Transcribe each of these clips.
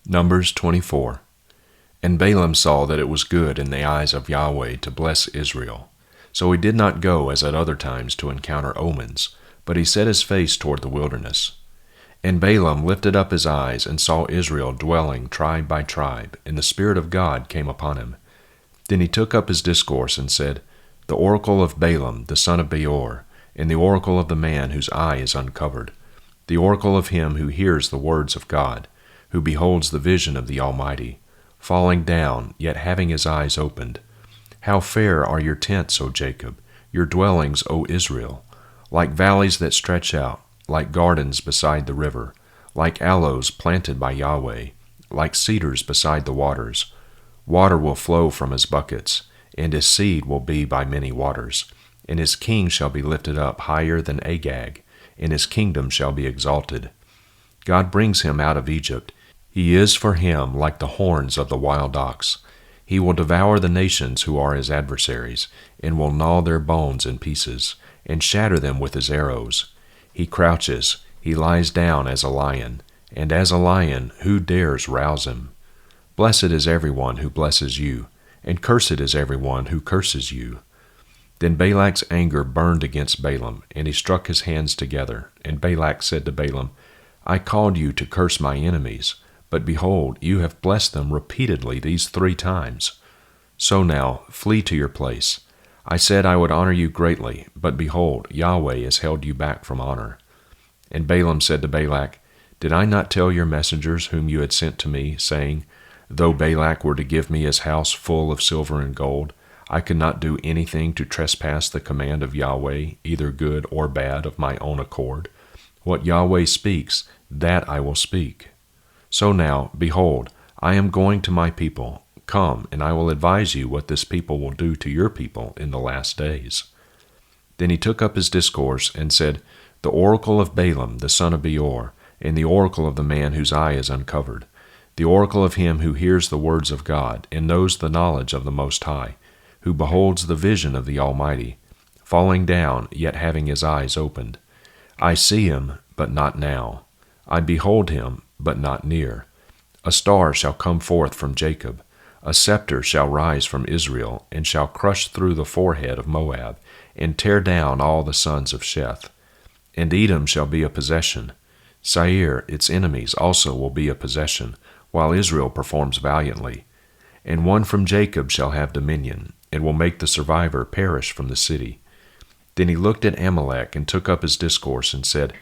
Numbers 24. And Balaam saw that it was good in the eyes of Yahweh to bless Israel. So he did not go as at other times to encounter omens, but he set his face toward the wilderness. And Balaam lifted up his eyes and saw Israel dwelling tribe by tribe, and the Spirit of God came upon him. Then he took up his discourse and said, The oracle of Balaam the son of Beor, and the oracle of the man whose eye is uncovered, the oracle of him who hears the words of God, who beholds the vision of the Almighty, falling down, yet having his eyes opened. How fair are your tents, O Jacob, your dwellings, O Israel, like valleys that stretch out, like gardens beside the river, like aloes planted by Yahweh, like cedars beside the waters. Water will flow from his buckets, and his seed will be by many waters. And his king shall be lifted up higher than Agag, and his kingdom shall be exalted. God brings him out of Egypt. He is for him like the horns of the wild ox. He will devour the nations who are his adversaries, and will gnaw their bones in pieces, and shatter them with his arrows. He crouches, he lies down as a lion, and as a lion, who dares rouse him? Blessed is everyone who blesses you, and cursed is everyone who curses you. Then Balak's anger burned against Balaam, and he struck his hands together. And Balak said to Balaam, I called you to curse my enemies, but behold, you have blessed them repeatedly these 3 times. So now, flee to your place. I said I would honor you greatly, but behold, Yahweh has held you back from honor. And Balaam said to Balak, Did I not tell your messengers whom you had sent to me, saying, Though Balak were to give me his house full of silver and gold, I could not do anything to trespass the command of Yahweh, either good or bad, of my own accord. What Yahweh speaks, that I will speak. So now, behold, I am going to my people. Come, and I will advise you what this people will do to your people in the last days. Then he took up his discourse and said, The oracle of Balaam the son of Beor, and the oracle of the man whose eye is uncovered, the oracle of him who hears the words of God, and knows the knowledge of the Most High, who beholds the vision of the Almighty, falling down, yet having his eyes opened. I see him, but not now. I behold him, but not near. A star shall come forth from Jacob. A scepter shall rise from Israel, and shall crush through the forehead of Moab, and tear down all the sons of Sheth. And Edom shall be a possession. Seir, its enemies, also will be a possession, while Israel performs valiantly. And one from Jacob shall have dominion, and will make the survivor perish from the city. Then he looked at Amalek, and took up his discourse, and said,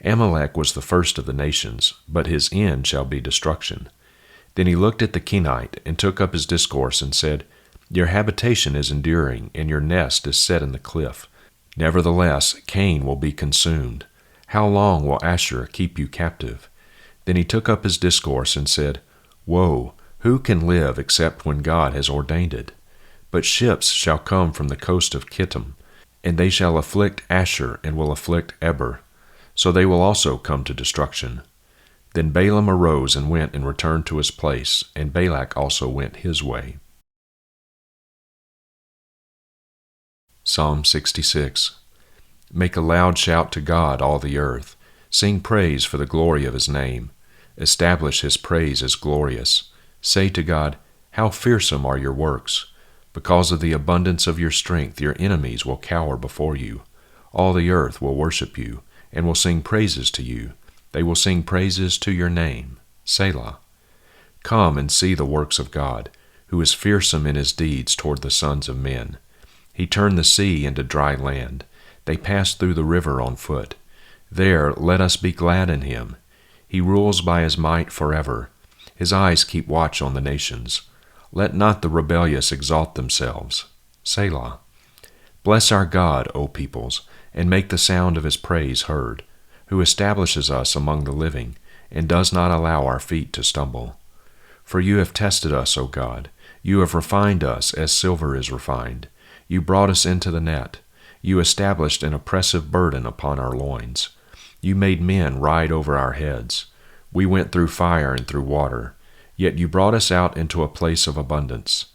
Amalek was the first of the nations, but his end shall be destruction. Then he looked at the Kenite, and took up his discourse, and said, Your habitation is enduring, and your nest is set in the cliff. Nevertheless, Cain will be consumed. How long will Asher keep you captive? Then he took up his discourse, and said, Woe! Who can live except when God has ordained it? But ships shall come from the coast of Kittim, and they shall afflict Asher, and will afflict Eber. So they will also come to destruction. Then Balaam arose and went and returned to his place, and Balak also went his way. Psalm 66. Make a loud shout to God, all the earth. Sing praise for the glory of his name. Establish his praise as glorious. Say to God, How fearsome are your works! Because of the abundance of your strength, your enemies will cower before you. All the earth will worship you, and will sing praises to you. They will sing praises to your name. Selah. Come and see the works of God, who is fearsome in his deeds toward the sons of men. He turned the sea into dry land. They passed through the river on foot. There let us be glad in him. He rules by his might forever. His eyes keep watch on the nations. Let not the rebellious exalt themselves. Selah. Bless our God, O peoples, and make the sound of his praise heard, who establishes us among the living, and does not allow our feet to stumble. For you have tested us, O God. You have refined us as silver is refined. You brought us into the net. You established an oppressive burden upon our loins. You made men ride over our heads. We went through fire and through water, yet you brought us out into a place of abundance.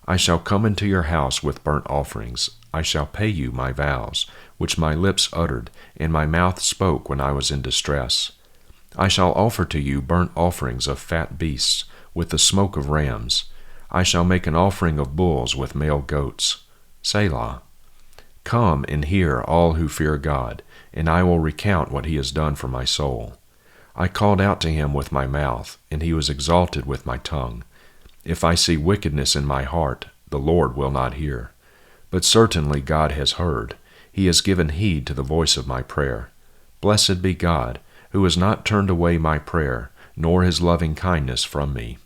I shall come into your house with burnt offerings. I shall pay you my vows, which my lips uttered, and my mouth spoke when I was in distress. I shall offer to you burnt offerings of fat beasts, with the smoke of rams. I shall make an offering of bulls with male goats. Selah. Come and hear, all who fear God, and I will recount what he has done for my soul. I called out to him with my mouth, and he was exalted with my tongue. If I see wickedness in my heart, the Lord will not hear. But certainly God has heard. He has given heed to the voice of my prayer. Blessed be God, who has not turned away my prayer, nor his loving kindness from me.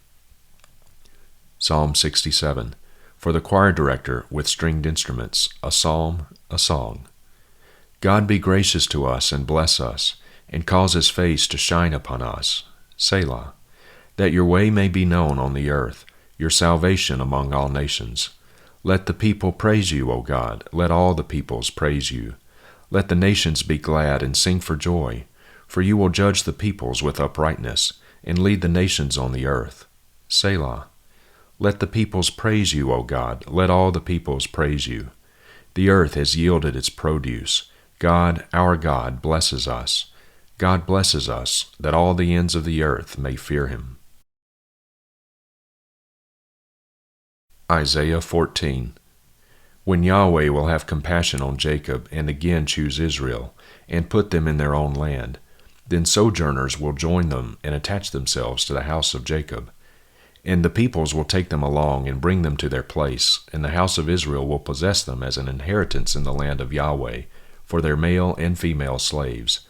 Psalm 67. For the choir director with stringed instruments, a psalm, a song. God be gracious to us and bless us, and cause his face to shine upon us. Selah. That your way may be known on the earth, your salvation among all nations. Let the people praise you, O God. Let all the peoples praise you. Let the nations be glad and sing for joy, for you will judge the peoples with uprightness, and lead the nations on the earth. Selah. Let the peoples praise you, O God. Let all the peoples praise you. The earth has yielded its produce. God, our God, blesses us. God blesses us, that all the ends of the earth may fear him. Isaiah 14. When Yahweh will have compassion on Jacob and again choose Israel, and put them in their own land, then sojourners will join them and attach themselves to the house of Jacob. And the peoples will take them along and bring them to their place, and the house of Israel will possess them as an inheritance in the land of Yahweh, for their male and female slaves.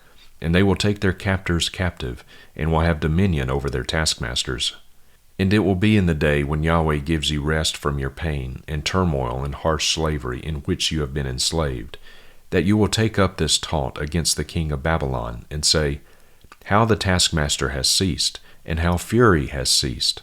And they will take their captors captive, and will have dominion over their taskmasters. And it will be in the day when Yahweh gives you rest from your pain and turmoil and harsh slavery in which you have been enslaved, that you will take up this taunt against the king of Babylon, and say, How the taskmaster has ceased, and how fury has ceased.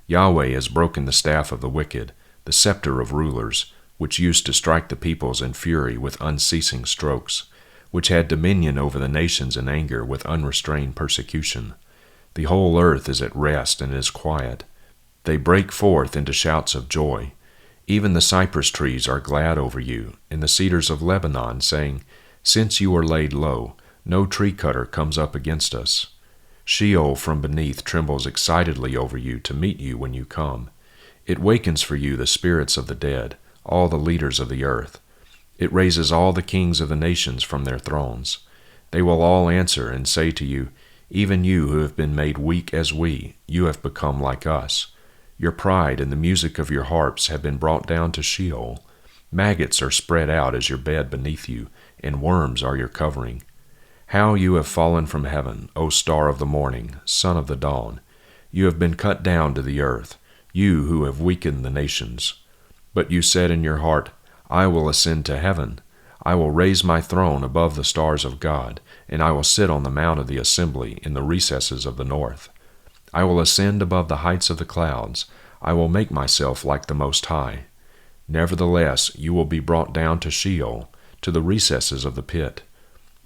Yahweh has broken the staff of the wicked, the scepter of rulers, which used to strike the peoples in fury with unceasing strokes, which had dominion over the nations in anger with unrestrained persecution. The whole earth is at rest and is quiet. They break forth into shouts of joy. Even the cypress trees are glad over you, and the cedars of Lebanon, saying, Since you are laid low, no tree cutter comes up against us. Sheol from beneath trembles excitedly over you to meet you when you come. It wakens for you the spirits of the dead, all the leaders of the earth. It raises all the kings of the nations from their thrones. They will all answer and say to you, Even you who have been made weak as we, you have become like us. Your pride and the music of your harps have been brought down to Sheol. Maggots are spread out as your bed beneath you, and worms are your covering. How you have fallen from heaven, O star of the morning, son of the dawn! You have been cut down to the earth, you who have weakened the nations. But you said in your heart, I will ascend to heaven. I will raise my throne above the stars of God, and I will sit on the mount of the assembly in the recesses of the north. I will ascend above the heights of the clouds. I will make myself like the Most High. Nevertheless, you will be brought down to Sheol, to the recesses of the pit.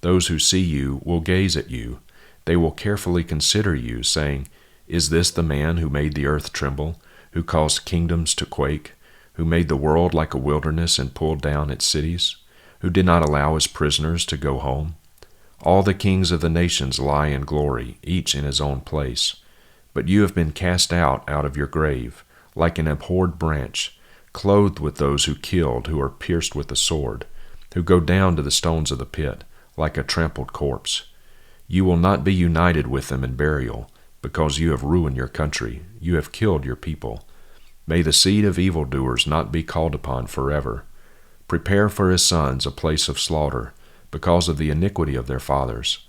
Those who see you will gaze at you. They will carefully consider you, saying, Is this the man who made the earth tremble, who caused kingdoms to quake, who made the world like a wilderness and pulled down its cities, who did not allow his prisoners to go home? All the kings of the nations lie in glory, each in his own place. But you have been cast out of your grave, like an abhorred branch, clothed with those who killed, who are pierced with the sword, who go down to the stones of the pit, like a trampled corpse. You will not be united with them in burial, because you have ruined your country, you have killed your people. May the seed of evildoers not be called upon forever. Prepare for his sons a place of slaughter, because of the iniquity of their fathers.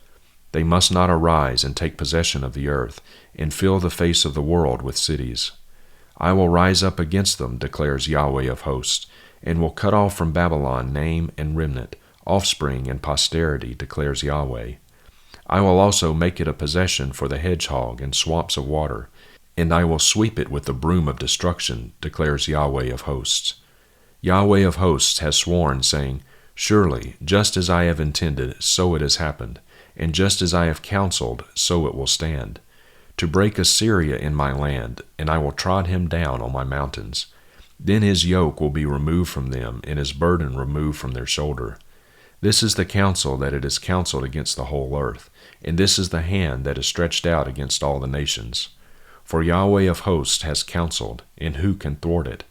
They must not arise and take possession of the earth, and fill the face of the world with cities. I will rise up against them, declares Yahweh of hosts, and will cut off from Babylon name and remnant, offspring and posterity, declares Yahweh. I will also make it a possession for the hedgehog and swamps of water, and I will sweep it with the broom of destruction, declares Yahweh of hosts. Yahweh of hosts has sworn, saying, Surely, just as I have intended, so it has happened, and just as I have counseled, so it will stand, to break Assyria in my land, and I will trod him down on my mountains. Then his yoke will be removed from them, and his burden removed from their shoulder. This is the counsel that it is counseled against the whole earth, and this is the hand that is stretched out against all the nations. For Yahweh of hosts has counseled, and who can thwart it?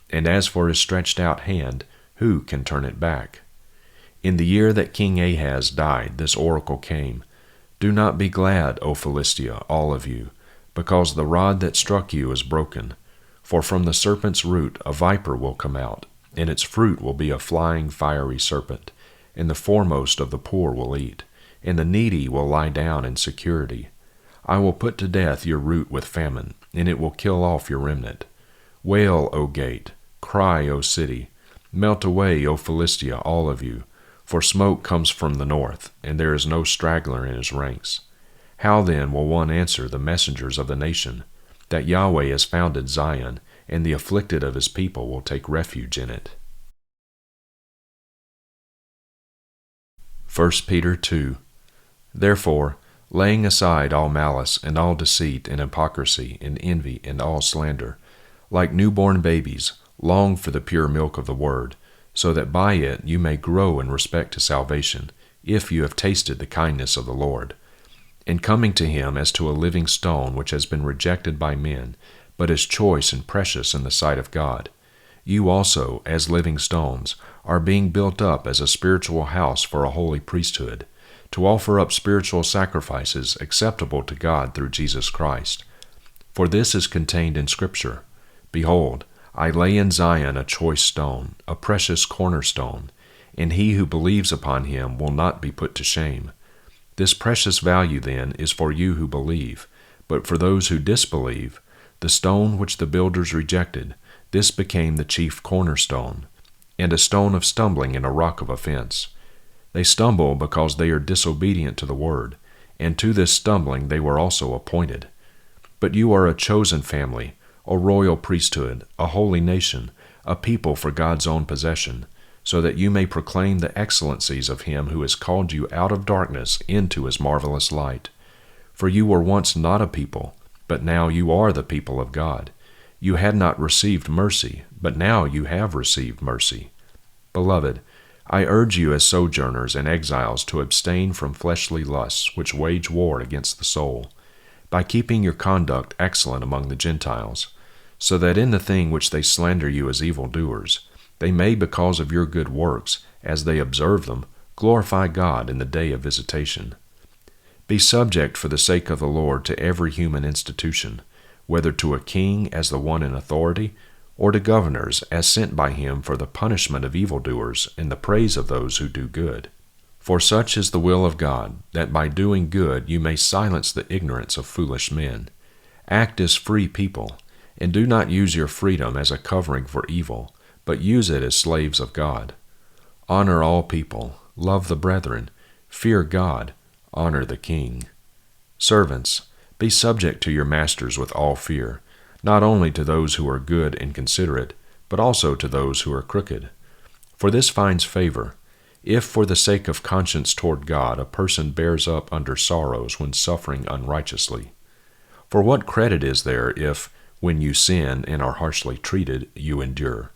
And as for his stretched out hand, who can turn it back? In the year that King Ahaz died, this oracle came. Do not be glad, O Philistia, all of you, because the rod that struck you is broken. For from the serpent's root a viper will come out, and its fruit will be a flying fiery serpent, and the foremost of the poor will eat, and the needy will lie down in security. I will put to death your root with famine, and it will kill off your remnant. Wail, O gate, cry, O city, melt away, O Philistia, all of you, for smoke comes from the north, and there is no straggler in his ranks. How then will one answer the messengers of the nation, that Yahweh has founded Zion, and the afflicted of his people will take refuge in it? 1 Peter 2. Therefore, laying aside all malice, and all deceit, and hypocrisy, and envy, and all slander, like newborn babies, long for the pure milk of the word, so that by it you may grow in respect to salvation, if you have tasted the kindness of the Lord. And coming to him as to a living stone which has been rejected by men, but is choice and precious in the sight of God, you also, as living stones, are being built up as a spiritual house for a holy priesthood, to offer up spiritual sacrifices acceptable to God through Jesus Christ. For this is contained in Scripture, Behold, I lay in Zion a choice stone, a precious cornerstone, and he who believes upon him will not be put to shame. This precious value, then, is for you who believe, but for those who disbelieve, the stone which the builders rejected, this became the chief cornerstone, and a stone of stumbling and a rock of offense. They stumble because they are disobedient to the word, and to this stumbling they were also appointed. But you are a chosen family, a royal priesthood, a holy nation, a people for God's own possession, so that you may proclaim the excellencies of him who has called you out of darkness into his marvelous light. For you were once not a people, but now you are the people of God. You had not received mercy, but now you have received mercy. Beloved, I urge you as sojourners and exiles to abstain from fleshly lusts which wage war against the soul, by keeping your conduct excellent among the Gentiles, so that in the thing which they slander you as evildoers, they may, because of your good works, as they observe them, glorify God in the day of visitation. Be subject for the sake of the Lord to every human institution, whether to a king as the one in authority, or to governors as sent by him for the punishment of evildoers and the praise of those who do good. For such is the will of God, that by doing good you may silence the ignorance of foolish men. Act as free people, and do not use your freedom as a covering for evil, but use it as slaves of God. Honor all people, love the brethren, fear God, honor the king. Servants, be subject to your masters with all fear, not only to those who are good and considerate, but also to those who are crooked. For this finds favor, if for the sake of conscience toward God a person bears up under sorrows when suffering unrighteously. For what credit is there if, when you sin and are harshly treated, you endure?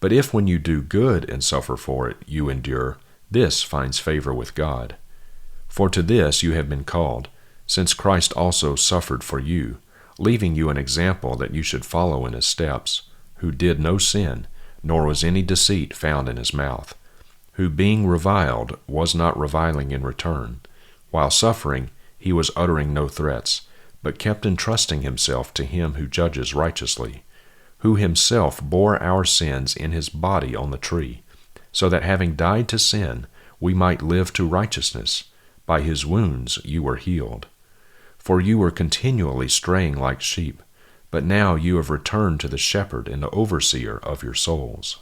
But if when you do good and suffer for it, you endure, this finds favor with God. For to this you have been called, since Christ also suffered for you, leaving you an example that you should follow in his steps, who did no sin, nor was any deceit found in his mouth, who being reviled was not reviling in return. While suffering, he was uttering no threats, but kept entrusting himself to him who judges righteously, who himself bore our sins in his body on the tree, so that having died to sin, we might live to righteousness. By his wounds you were healed. For you were continually straying like sheep, but now you have returned to the shepherd and the overseer of your souls.